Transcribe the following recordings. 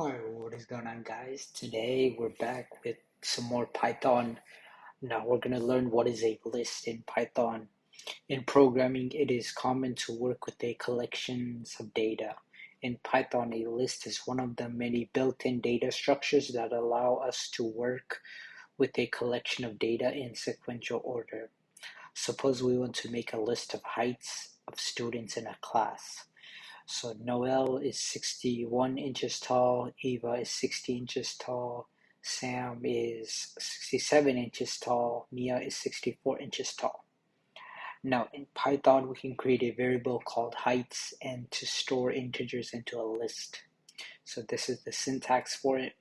Alright, what is going on, guys? Today we're back with some more Python. Now we're going to learn what is a list in Python. In programming, it is common to work with a collections of data. In Python, a list is one of the many built-in data structures that allow us to work with a collection of data in sequential order. Suppose we want to make a list of heights of students in a class. So Noel is 61 inches tall, Eva is 60 inches tall, Sam is 67 inches tall, Mia is 64 inches tall. Now in Python we can create a variable called heights and to store integers into a list. So this is the syntax for it.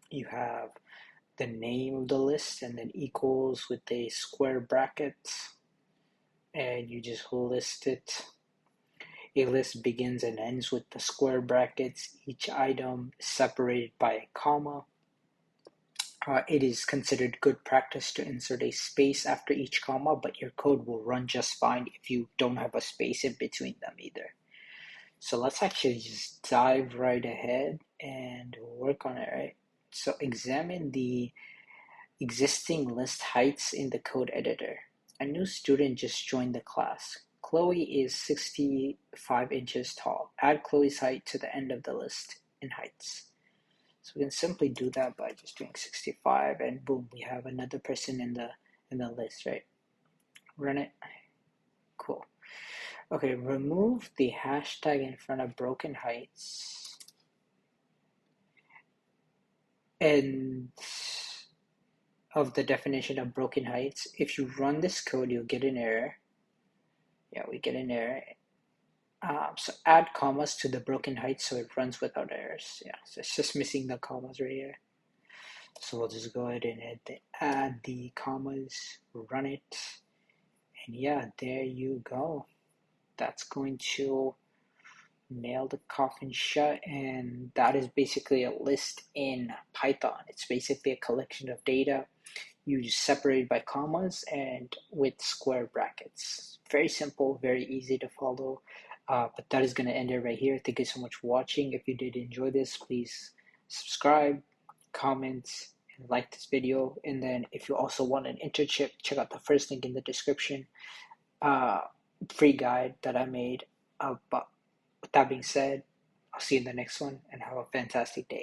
You have the name of the list and then equals with a square bracket, and you just list it. A list begins and ends with the square brackets. Each item is separated by a comma. It is considered good practice to insert a space after each comma, but your code will run just fine if you don't have a space in between them either. So let's actually just dive right ahead and work on it, right? So examine the existing list heights in the code editor. A new student just joined the class. Chloe is 65 inches tall. Add Chloe's height to the end of the list in heights. So we can simply do that by just doing 65 and boom, we have another person in the list, right? Run it. Cool. Okay, remove the hashtag in front of broken heights. And of the definition of broken heights, if you run this code, you'll get an error. Yeah, we get an error. So add commas to the broken heights so it runs without errors. Yeah, so it's just missing the commas right here. So we'll just go ahead and add the commas, run it, and yeah, there you go. That's going to nail the coffin shut, and that is basically a list in Python. It's basically a collection of data. You just separate by commas and with square brackets. Very simple, very easy to follow. But that is going to end it right here. Thank you so much for watching. If you did enjoy this, please subscribe, comment, and like this video. And then if you also want an internship, check out the first link in the description. Free guide that I made. But with that being said, I'll see you in the next one and have a fantastic day.